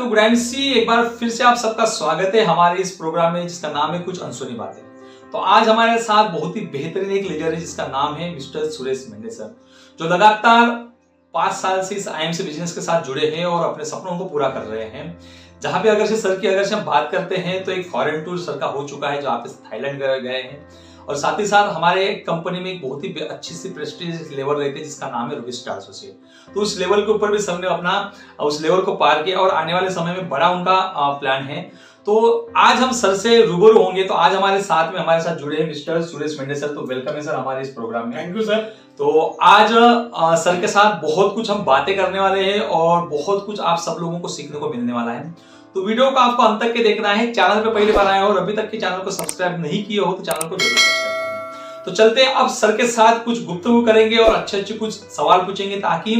तो ग्रैंड सी एक बार फिर से आप सबका स्वागत है हमारे इस प्रोग्राम में जिसका नाम है कुछ अनसुनी बातें। तो आज हमारे साथ बहुत ही बेहतरीन एक लीडर है जिसका नाम है मिस्टर सुरेश मेंढे सर, जो लगातार 5 साल से इस आईएमसी बिजनेस के साथ जुड़े हैं और अपने सपनों को पूरा कर रहे हैं। जहां पे अगर से सर की हम बात करते हैं तो एक फॉरेन टूर सर का हो चुका है, जो आप थाईलैंड गए हैं और साथ ही साथ हमारे कंपनी में एक बहुत ही अच्छी सी प्रेस्टीज लेवल रहती है जिसका नाम है रूबी स्टार एसोसिएट। तो उस लेवल के ऊपर भी सर ने अपना उस लेवल को पार किया और आने वाले समय में बड़ा उनका प्लान है। तो आज हम सर से रूबरू होंगे। तो आज हमारे साथ जुड़े हैं मिस्टर सुरेश मेंढे सर। तो वेलकम है सर हमारे इस प्रोग्राम में। Thank you sir. तो आज सर के साथ बहुत कुछ हम बातें करने वाले हैं और बहुत कुछ आप सब लोगों को सीखने को मिलने वाला है। तो वीडियो को आपको अंत तक के देखना है। चैनल पे पहली बार आए हो और अभी तक के चैनल को सब्सक्राइब नहीं किए हो तो चैनल को जरूर सब्सक्राइब करना। तो चलते हैं अब सर के साथ कुछ गुफ्तगू करेंगे और अच्छे कुछ सवाल पूछेंगे, ताकि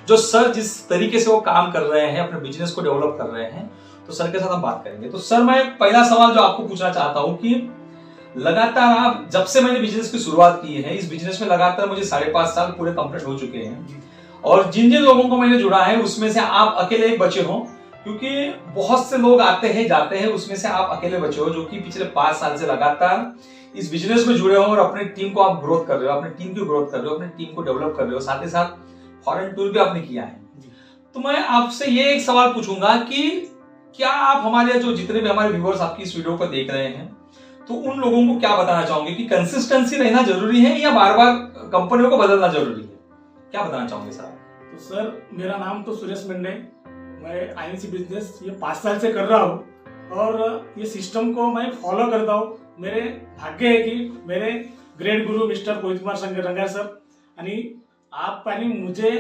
जो सर जिस तरीके से वो काम कर रहे हैं, अपने बिजनेस को डेवलप कर रहे हैं, तो सर के साथ हम बात करेंगे। तो सर मैं पहला सवाल जो आपको पूछना चाहता हूँ कि लगातार आप जब से मैंने बिजनेस की शुरुआत की है, इस बिजनेस में लगातार मुझे 5.5 साल पूरे कंप्लीट हो चुके हैं और जिन जिन लोगों को मैंने जुड़ा है उसमें से आप अकेले एक बचे हो, क्योंकि बहुत से लोग आते हैं जाते हैं, उसमें से आप अकेले बचे हो जो कि पिछले 5 साल से लगातार इस बिजनेस में जुड़े हो और अपने टीम को आप ग्रोथ कर रहे हो, अपनी टीम की ग्रोथ कर रहे हो, अपनी टीम को डेवलप कर रहे हो, साथ ही साथ फॉरेन टूर भी आपने किया है। तो मैं आपसे ये एक सवाल पूछूंगा कि क्या आप हमारे जो जितने भी हमारे व्यूअर्स आपकी इस वीडियो को देख रहे हैं, तो उन लोगों को क्या बताना चाहोगे कि कंसिस्टेंसी रहना जरूरी है या बार बार कंपनियों को बदलना जरूरी है? क्या बताना चाहोगे सर? तो सर मेरा नाम तो सुरेश मेंढे, मैं आईएमसी बिजनेस ये 5 साल से कर रहा हूँ और ये सिस्टम को मैं फॉलो करता हूँ। मेरे भाग्य है कि मेरे ग्रेट गुरु मिस्टर रोहित कुमार रंगार सर आणि आप मुझे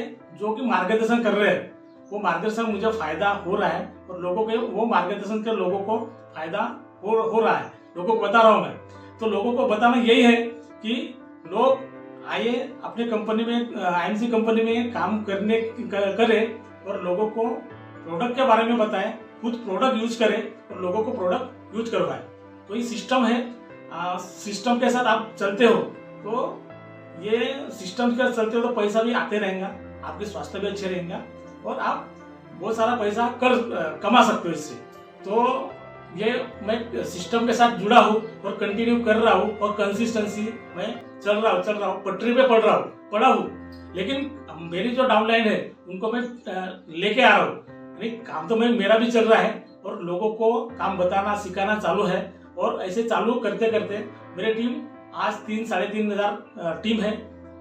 जो कि मार्गदर्शन कर रहे हैं, वो मार्गदर्शन मुझे फायदा हो रहा है और लोगों के वो मार्गदर्शन के लोगों को फायदा हो रहा है, लोगों को बता रहा हूँ मैं। तो लोगों को बताना यही है कि लोग आइए अपने कंपनी में आईएमसी कंपनी में काम करें और लोगों को प्रोडक्ट के बारे में बताएं, खुद प्रोडक्ट यूज करें और लोगों को प्रोडक्ट यूज करवाएं। तो ये सिस्टम है, सिस्टम के साथ आप चलते हो तो ये सिस्टम के साथ चलते हो तो पैसा भी आते रहेगा, आपके स्वास्थ्य भी अच्छे रहेंगे और आप बहुत सारा पैसा कमा सकते हो इससे। तो ये मैं सिस्टम के साथ जुड़ा हूँ और कंटिन्यू कर रहा हूँ और कंसिस्टेंसी मैं चल रहा हूँ, पटरी पे पड़ा हूँ। लेकिन मेरी जो डाउनलाइन है उनको मैं लेके आ रहा हूँ। काम तो मेरा भी चल रहा है और लोगों को काम बताना सिखाना चालू है और ऐसे चालू करते करते मेरी टीम आज 3-3.5 टीम है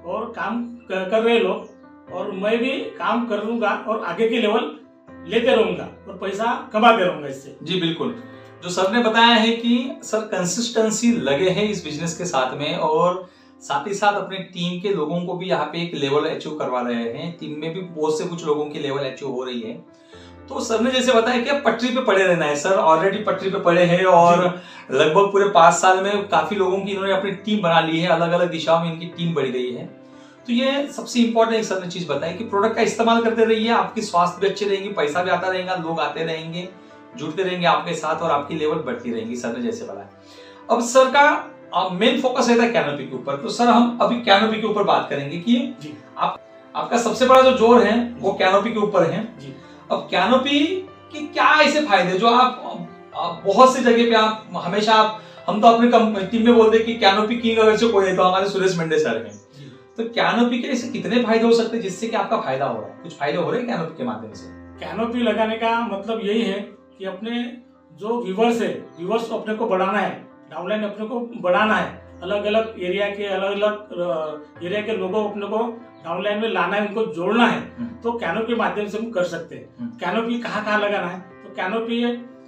और काम कर रहे लोग और मैं भी काम करूंगा और आगे के लेवल लेते रहूंगा और पैसा कमाते रहूंगा इससे। जी बिल्कुल, जो सर ने बताया है कि सर कंसिस्टेंसी लगे हैं इस बिजनेस के साथ में और साथ ही साथ अपने टीम के लोगों को भी यहाँ पे एक लेवल अचीव करवा रहे हैं। टीम में भी बहुत से कुछ लोगों की लेवल अचीव हो रही है। तो सर ने जैसे बताया कि पटरी पे पड़े रहना है। सर ऑलरेडी पटरी पे पड़े हैं और लगभग पूरे 5 साल में काफी लोगों की इन्होंने अपनी टीम बना ली है, अलग अलग दिशाओं में इनकी टीम बढ़ गई है। तो ये सबसे इंपॉर्टेंट एक सर ने चीज बताई कि प्रोडक्ट का इस्तेमाल करते रहिए, आपकी स्वास्थ्य भी अच्छी रहेगी, पैसा भी आता रहेगा, लोग आते रहेंगे, जुड़ते रहेंगे आपके साथ और आपकी लेवल बढ़ती रहेगी, सर ने जैसे बताया। अब सर का मेन फोकस रहता है कैनोपी के ऊपर। तो सर हम अभी कैनोपी के ऊपर बात करेंगे कि आपका सबसे बड़ा जो जोर है वो कैनोपी के ऊपर है। अब कैनोपी के क्या ऐसे फायदे जो आप बहुत सी जगह पे आप हमेशा हम तो अपने टीम में बोलते हैं कि कैनोपी किंग अगर से कोई है तो हमारे सुरेश मेंढे सर हैं। तो कैनोपी के ऐसे कितने फायदे हो सकते हैं जिससे कि आपका फायदा हो रहा है? कुछ फायदे हो रहे हैं कैनोपी के माध्यम से? कैनोपी लगाने का मतलब यही है कि अपने जो व्यूवर्स है, व्यूवर्स को अपने को बढ़ाना है, डाउनलाइन अपने को बढ़ाना है, अलग अलग एरिया के लोगों को अपने को डाउनलाइन में लाना है, उनको जोड़ना है। तो कैनोपी के माध्यम से हम कर सकते हैं। कैनोपी कहाँ लगाना है? तो कैनोपी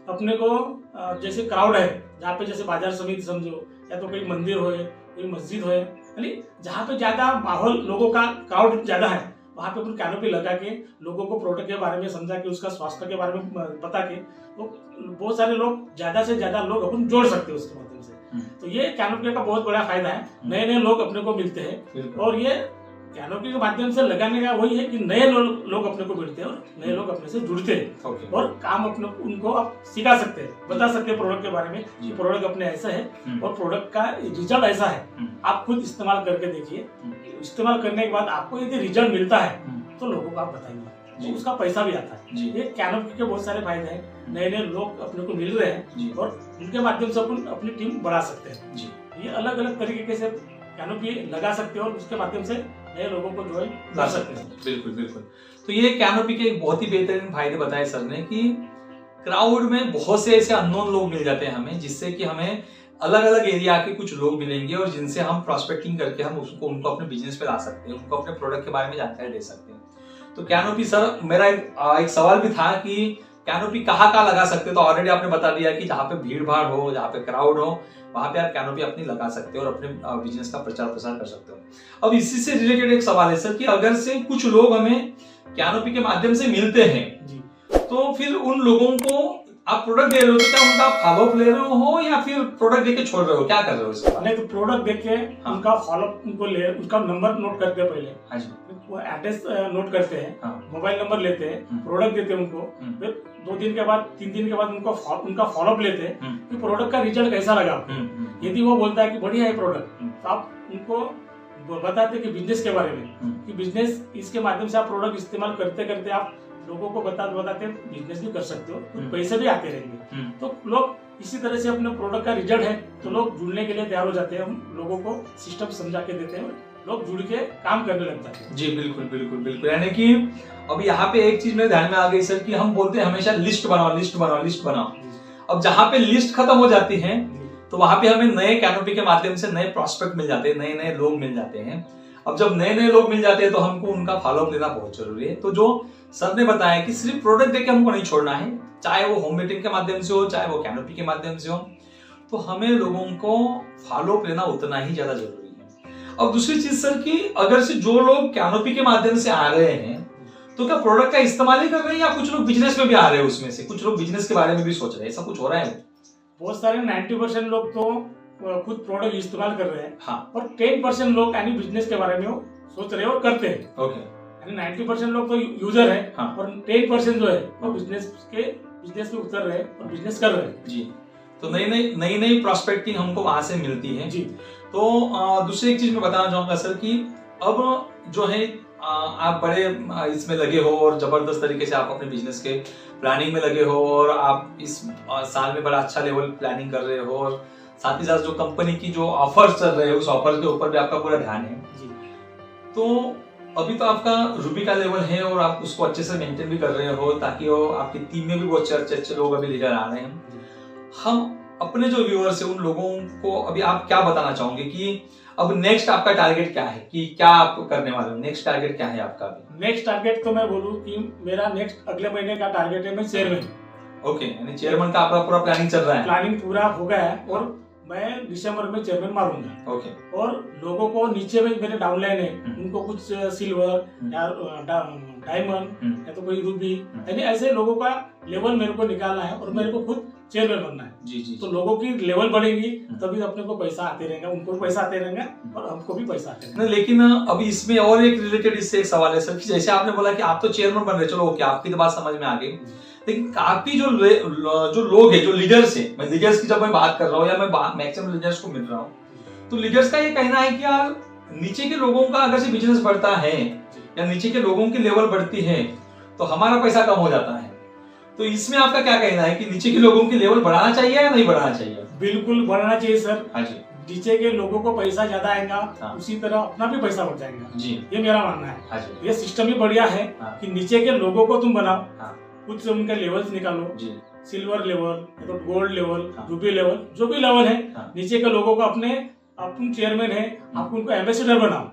अपने को जैसे क्राउड है जहाँ पे जैसे बाजार समिति समझो या तो कोई मंदिर हो, कोई मस्जिद हो, यानी जहाँ पे ज्यादा माहौल लोगों का क्राउड ज्यादा है वहाँ पे अपन कैनोपी लगा के लोगों को प्रोडक्ट के बारे में समझा के उसका स्वास्थ्य के बारे में बता के तो बहुत सारे लोग ज्यादा से ज्यादा लोग अपन जोड़ सकते हैं उसके माध्यम से। तो ये कैनोपी का बहुत बड़ा फायदा है, नए लोग अपने को मिलते हैं और ये कैनोपी के माध्यम से लगाने का वही है कि नए लोग अपने को मिलते हैं और नए लोग अपने से जुड़ते हैं और काम अपने उनको आप सिखा सकते हैं, बता सकते हैं प्रोडक्ट के बारे में कि प्रोडक्ट अपने ऐसा है और प्रोडक्ट का रिजल्ट ऐसा है। आप खुद इस्तेमाल करके देखिए, इस्तेमाल करने के बाद आपको यदि रिजल्ट मिलता है तो लोगों को आप बताइए, जी। तो उसका पैसा भी आता है। जी। ये कैनोपी के बहुत सारे फायदे हैं, नए नए लोग अपने को मिल रहे जी। हैं और उनके माध्यम से अपन अपनी टीम बढ़ा सकते हैं। जी। ये अलग अलग तरीके से कैनोपी लगा सकते हैं और उसके माध्यम से नए लोगों को ज्वाइन कर सकते हैं। बिल्कुल बिल्कुल। तो ये कैनोपी के एक बहुत ही बेहतरीन फायदे बताए सर ने कि क्राउड में बहुत से ऐसे अननोन लोग मिल जाते हैं हमें, जिससे कि हमें अलग अलग एरिया के कुछ लोग मिलेंगे और जिनसे हम प्रॉस्पेक्टिंग करके हम उनको अपने बिजनेस पे ला सकते हैं, उनको अपने प्रोडक्ट के बारे में जानकारी दे सकते हैं। तो कैनोपी सर, मेरा एक सवाल भी था कि कैनोपी कहाँ लगा सकते हैं, तो ऑलरेडी आपने बता दिया कि जहाँ पे भीड़ भाड़ हो, जहाँ पे क्राउड हो, वहां पे आप कैनोपी अपनी लगा सकते हो और अपने बिजनेस का प्रचार प्रसार कर सकते हो। अब इसी से रिलेटेड एक सवाल है सर कि अगर से कुछ लोग हमें कैनोपी के माध्यम से मिलते हैं जी। तो फिर उन लोगों को आप प्रोडक्ट दे रहे हो, तो क्या उनका फॉलोअप ले रहे हो या फिर प्रोडक्ट देके छोड़ रहे हो, क्या कर रहे हो इसका? नहीं, तो प्रोडक्ट देख के उनका फॉलोअप उनको ले, उनका नंबर नोट करते हैं पहले। हाँ जी। वो एड्रेस नोट करते हैं, मोबाइल नंबर लेते हैं, प्रोडक्ट देते हैं उनको, फिर 2 दिन के बाद 3 दिन के बाद उनका फॉलोअप लेते हैं कि प्रोडक्ट का रिजल्ट कैसा लगा। यदि वो बोलता है कि बढ़िया है प्रोडक्ट, तो आप उनको बताते हैं कि बिजनेस के बारे में, कि बिजनेस इसके माध्यम से आप प्रोडक्ट इस्तेमाल करते करते आप लोगों को बताते बिजनेस भी कर सकते हो, कुछ पैसे भी आते रहेंगे। तो लोग इसी तरह से अपने प्रोडक्ट का रिजल्ट है तो लोग जुड़ने के लिए तैयार हो जाते हैं। हम लोगों को सिस्टम समझा के देते हैं, लोग जुड़ के काम करने लग जाते हैं। जी बिल्कुल बिल्कुल बिल्कुल। यानी कि अब यहाँ पे एक चीज मेरे ध्यान में आ गई सर कि हम बोलते हैं हमेशा लिस्ट बनाओ लिस्ट बनाओ लिस्ट बनाओ। अब जहाँ पे लिस्ट खत्म हो जाती है तो वहां पे हमें नए कैनोपी के माध्यम से नए प्रॉस्पेक्ट मिल जाते हैं, नए नए लोग मिल जाते हैं। अब जब नए नए लोग मिल जाते हैं तो हमको उनका फॉलोअप लेना बहुत जरूरी है। तो जो सर ने बताया कि सिर्फ प्रोडक्ट देके हमको नहीं छोड़ना है, चाहे वो होम मीटिंग के माध्यम से हो, चाहे वो कैनोपी के माध्यम से हो, तो हमें लोगों को फॉलोअप लेना उतना ही ज्यादा जरूरी है। अब दूसरी चीज सर कि अगर से जो लोग कैनोपी के माध्यम से आ रहे हैं तो क्या प्रोडक्ट का इस्तेमाल ही कर रहे हैं या कुछ लोग बिजनेस में भी आ रहे हैं, उसमें से कुछ लोग बिजनेस के बारे में भी सोच रहे हैं, ऐसा कुछ हो रहा है? बहुत सारे 90% लोग तो खुद प्रोडक्ट इस्तेमाल कर रहे हैं। हाँ। और 10% लोग यानी बिजनेस के बारे में सोच रहे हैं और करते हैं। ओके। यानी 90% लोग तो यूजर है। हाँ। और 10% जो है वो बिजनेस में उतर रहे हैं और बिजनेस कर रहे हैं। जी। तो नई नई प्रॉस्पेक्टिंग हमको वहां से मिलती है। जी। तो दूसरी एक चीज मैं बताना चाहूंगा सर कि अब जो है आप बड़े इसमें लगे हो और जबरदस्त तरीके से आप अपने बिजनेस के प्लानिंग में लगे हो और आप इस साल में बड़ा अच्छा लेवल प्लानिंग कर रहे हो और साथ ही साथ जो कंपनी की जो ऑफर्स चल रहे हैं उस ऑफर के ऊपर भी आपका पूरा ध्यान है। जी। तो अभी तो आपका रूबी का लेवल है और आप उसको अच्छे से मेंटेन भी कर रहे हो ताकि वो आपकी टीम में भी बहुत अच्छे लोग अभी लीडर आ रहे हैं। हम अपने जो व्यूअर्स है उन लोगों को अभी आप क्या बताना चाहोगे कि अब नेक्स्ट आपका टारगेट क्या है, कि क्या आप करने वाले हो, नेक्स्ट टारगेट क्या है आपका? नेक्स्ट टारगेट तो मैं बोलूं कि मेरा नेक्स्ट अगले महीने का टारगेट है मैं चेयरमैन। ओके, यानी चेयरमैन का आपका पूरा प्लानिंग चल रहा है? प्लानिंग पूरा हो गया है और मैं दिसंबर में चेयरमैन मारूंगा। ओके। और लोगों को नीचे में मेरे डाउनलाइन है उनको कुछ सिल्वर या डायमंड या तो कोई रूबी, यानी ऐसे लोगों का लेवल मेरे को निकालना है और मेरे को खुद चेयरमैन बनना है। जी। तो लोगों की लेवल बढ़ेगी तभी अपने को पैसा आते रहेगा, उनको भी पैसा आते रहेगा और हमको भी पैसा आते रहेगा। लेकिन अभी इसमें और एक रिलेटेड इससे एक सवाल है सर कि जैसे आपने बोला कि आप तो चेयरमैन बन रहे, चलो ओके, आपकी तो बात समझ में आ गई, लेकिन काफी जो लोग है, जो लीडर्स है, मैं लीडर्स की जब मैं बात कर रहा हूँ या मैं मैक्सिमम लीडर्स को मिल रहा हूँ, तो लीडर्स का ये कहना है कि यार नीचे के लोगों का अगर से बिजनेस बढ़ता है या नीचे के लोगों की लेवल बढ़ती है तो हमारा पैसा कम हो जाता है। तो इसमें आपका क्या कहना है कि नीचे के लोगों की लेवल बढ़ाना चाहिए या नहीं बढ़ाना चाहिए? बिल्कुल बढ़ाना चाहिए सर। हाँ जी। नीचे के लोगों को पैसा ज्यादा आएगा, उसी तरह अपना भी पैसा बढ़ जाएगा। जी। ये मेरा मानना है। हाँ जी। ये सिस्टम ही बढ़िया है कि नीचे के लोगों को तुम बनाओ, कुछ उनके लेवल्स निकालो, सिल्वर लेवल, तो गोल्ड लेवल, रूबी लेवल, जो भी लेवल है, नीचे के लोगों को अपन चेयरमैन है, आप उनको एम्बेसडर बनाओ,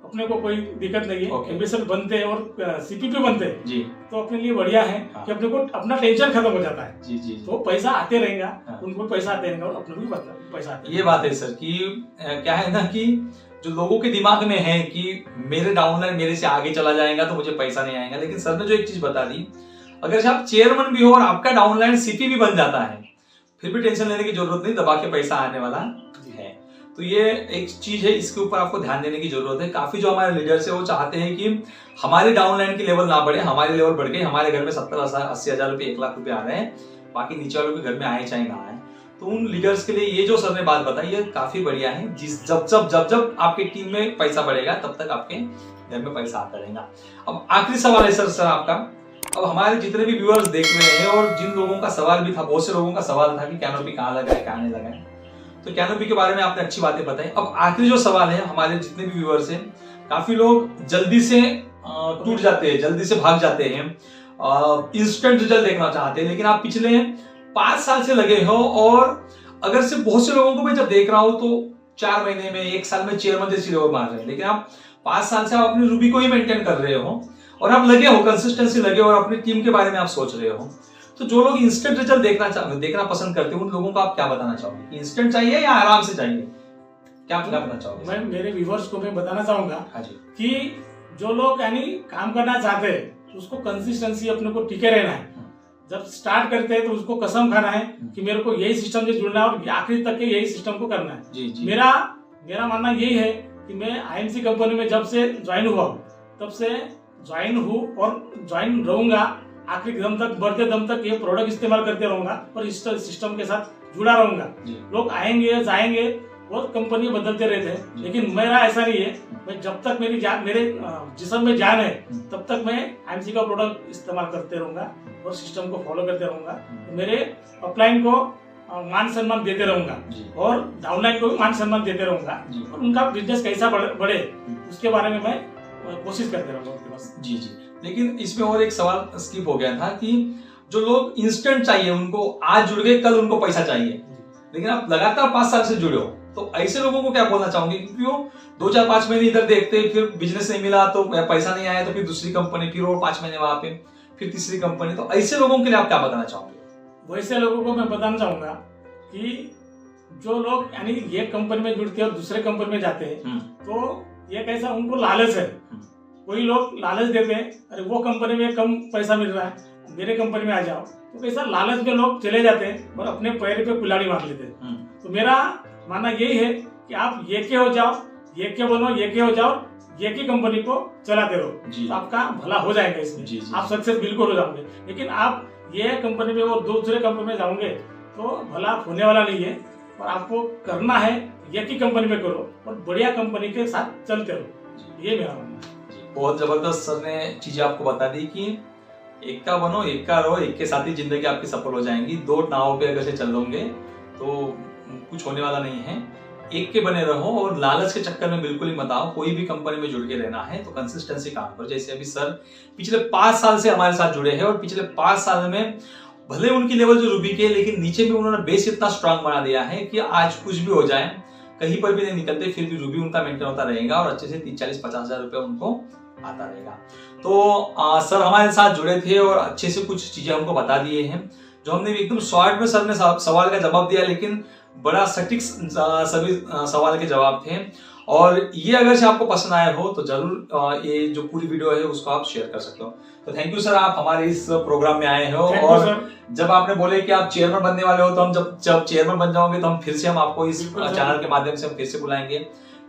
अपने को कोई दिक्कत नहीं है। एम्बेसडर बनते हैं और सीपीपी बनते हैं जी, तो अपने लिए बढ़िया है कि अपने को अपना टेंशन खत्म हो जाता है। जी। तो पैसा आते रहेगा, उनको पैसा आते रहेगा और अपने को भी पैसा आते। ये बात है सर कि क्या है ना कि जो लोगों के दिमाग में है कि मेरे डाउनलाइन मेरे से आगे चला जाएगा तो मुझे पैसा नहीं आएगा, लेकिन सर ने जो एक चीज बता दी, अगर आप चेयरमैन भी हो और आपका डाउनलाइन सीपी भी बन जाता है फिर भी टेंशन लेने की जरूरत नहीं, दबा के पैसा आने वाला है। तो ये एक चीज है, इसके ऊपर आपको ध्यान देने की जरूरत है। काफी जो हमारे लीडर्स है वो चाहते हैं कि हमारे डाउनलाइन की लेवल ना बढ़े, हमारे लेवल बढ़ गए, हमारे घर में 70-80 हजार रुपए 1 लाख रुपए आ रहे हैं, बाकी नीचे वालों के घर में आए चाहे ना आए। तो उन लीडर्स के लिए ये जो सर ने बात बताई ये काफी बढ़िया है। जब आपके टीम में पैसा बढ़ेगा तब तक आपके घर में पैसा आता रहेगा। अब आखिरी सवाल है सर आपका, अब हमारे जितने भी व्यूअर्स देख रहे हैं और जिन लोगों का सवाल भी था, बहुत से लोगों का सवाल था कि कैनोपी कहाँ लगाए कहाँ नहीं लगाए, तो कैनोपी के बारे में आपने अच्छी बातें बताई। अब आखिरी जो सवाल है, हमारे जितने भी व्यूअर्स हैं, काफी लोग जल्दी से टूट जाते हैं, जल्दी से भाग जाते हैं, इंस्टेंट रिजल्ट देखना चाहते हैं, लेकिन आप पिछले 5 साल से लगे हो और अगर से बहुत से लोगों को मैं जब देख रहा हूं तो 4 महीने में 1 साल में चेयरमैन जैसी लेवल मार रहे हैं, लेकिन आप 5 साल से आप अपनी रूबी को ही मेंटेन कर रहे हो और आप लगे हो, कंसिस्टेंसी लगे हो और अपनी टीम के बारे में आप सोच रहे हो। तो जो लोग इंस्टेंट रिजल्ट देखना पसंद करते हैं, उन लोगों को आप क्या बताना चाहोगे कि इंस्टेंट चाहिए या आराम से चाहिए, क्या बताना चाहोगे? मैं मेरे व्यूअर्स को मैं बताना चाहूंगा हाँ जी, कि जो लोग यानी काम करना चाहते हैं उसको कंसिस्टेंसी अपने को टिके रहना है। जब स्टार्ट करते हैं तो उसको कसम खाना है कि मेरे को यही सिस्टम से जुड़ना है और आखिरी तक के यही सिस्टम को करना है। जी, जी। मेरा मानना यही है कि मैं आईएमसी कंपनी में जब से ज्वाइन हुआ तब से ज्वाइन हूँ और ज्वाइन रहूंगा आखिरी दम तक, बढ़ते दम तक ये प्रोडक्ट इस्तेमाल करते रहूंगा और इस सिस्टम के साथ जुड़ा रहूंगा। लोग आएंगे जाएंगे और कंपनी बदलते रहते हैं, लेकिन मेरा ऐसा नहीं है। मैं जब तक मेरे जिस्म में जान है तब तक मैं आईएमसी का प्रोडक्ट इस्तेमाल करते रहूंगा और सिस्टम को फॉलो करते रहूंगा। मेरे अपलाइन को मान सम्मान देते रहूंगा और डाउनलाइन को भी मान सम्मान देते रहूंगा और उनका बिजनेस कैसा बढ़े उसके बारे में मैं कोशिश करते रहूंगा उनके पास। जी जी। लेकिन इसमें और एक सवाल स्किप हो गया था कि जो लोग इंस्टेंट चाहिए, उनको आज जुड़ गए कल उनको पैसा चाहिए, लेकिन आप लगातार 5 साल से जुड़े हो, तो ऐसे लोगों को क्या बोलना चाहोगे? क्योंकि वो 2-4-5 महीने इधर देखते, फिर बिजनेस नहीं मिला तो पैसा नहीं आया तो फिर दूसरी कंपनी, फिर और 5 महीने वहां पे, फिर तीसरी कंपनी, तो ऐसे लोगों के लिए आप क्या बताना चाहोगे? वैसे लोगों को मैं बताना चाहूंगा कि जो लोग यानी ये कंपनी में जुड़ते हैं और दूसरे कंपनी में जाते हैं तो ये कैसा उनको लालच है। कोई लोग लालच देते हैं, अरे वो कंपनी में कम पैसा मिल रहा है मेरे कंपनी में आ जाओ, तो कैसा लालच में लोग चले जाते हैं और अपने पैर पे कुल्हाड़ी मार लेते हैं। तो मेरा मानना यही है कि आप ये के हो जाओ, ये के बनो, ये के हो जाओ, ये की कंपनी को चलाते रहो, तो आपका भला हो जाएगा इसमें, आप सक्सेस बिल्कुल हो जाओगे। लेकिन आप ये कंपनी में और दूसरे कंपनी में जाओगे तो भला होने वाला नहीं है और आपको करना है ये की कंपनी में करो और बढ़िया कंपनी के साथ चलते रहो, ये मेरा मानना है। बहुत जबरदस्त सर ने चीजें आपको बता दी कि एक का बनो, एक का रहो, एक के साथ ही जिंदगी आपकी सफल हो जाएंगी। 2 नावों पे अगर से चल लोगे तो कुछ होने वाला नहीं है, एक के बने रहो और लालच के चक्कर में बिल्कुल ही मत आओ। कोई भी कंपनी में जुड़ के रहना है तो कंसिस्टेंसी काम करो। जैसे अभी सर पिछले 5 साल से हमारे साथ जुड़े हैं और पिछले 5 साल में भले उनकी लेवल जो रूबी के, लेकिन नीचे में उन्होंने बेस इतना स्ट्रांग बना दिया है कि आज कुछ भी हो जाए, कहीं पर भी नहीं निकलते, फिर भी रूबी उनका मेंटेन होता रहेगा और अच्छे से 30-40-50 हजार रुपए उनको आता रहेगा। तो सर हमारे साथ जुड़े थे और अच्छे से कुछ चीजें हमको बता दिए हैं, जो हमने एकदम शॉर्ट में सर ने सवाल का जवाब दिया, लेकिन बड़ा सटीक सभी सवाल के जवाब थे। और ये अगर से आपको पसंद आया हो तो जरूर ये जो पूरी वीडियो है उसको आप शेयर कर सकते हो। तो थैंक यू सर, आप हमारे इस प्रोग्राम में आए हो। और जब आपने बोले कि आप चेयरमैन बनने वाले हो तो हम जब चेयरमैन बन जाओगे तो हम फिर से हम आपको इस चैनल के माध्यम से हम फिर से बुलाएंगे,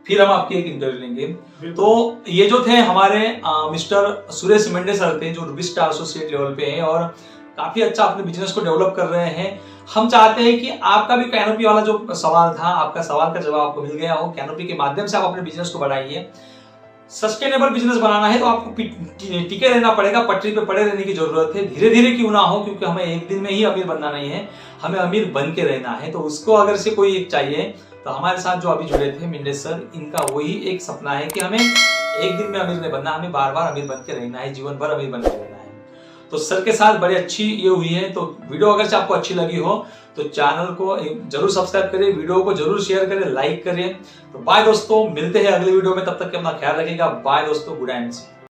फिर हम आपकी एक इंटरव्यू लेंगे। तो ये जो थे हमारे मिस्टर सुरेश मेंढे सर थे, जो रूबी स्टार एसोसिएट लेवल पे हैं और काफी अच्छा अपने बिजनेस को डेवलप कर रहे हैं। हम चाहते हैं कि आपका भी कैनोपी वाला जो सवाल था, आपका सवाल का जवाब आपको मिल गया हो। कैनोपी के माध्यम से आप अपने बिजनेस को बढ़ाइए। सस्टेनेबल बिजनेस बनाना है तो आपको टिके रहना पड़ेगा, पटरी पे पड़े रहने की जरूरत है। धीरे धीरे क्यों ना हो, क्योंकि हमें एक दिन में ही अमीर बनना नहीं है, हमें अमीर बन के रहना है। तो उसको अगर से कोई एक चाहिए तो हमारे साथ जो अभी जुड़े थे मेंढे सर, इनका वही एक सपना है कि हमें एक दिन में अमीर नहीं बनना, हमें बार बार अमीर बन के रहना है, जीवन भर अमीर बन के रहना है। तो सर के साथ बड़ी अच्छी ये हुई है। तो वीडियो अगर से आपको अच्छी लगी हो तो चैनल को जरूर सब्सक्राइब करिए, वीडियो को जरूर शेयर करें, लाइक करिए। तो बाय दोस्तों, मिलते हैं अगले वीडियो में, तब तक के अपना ख्याल रखिएगा। बाय दोस्तों, गुड एंड।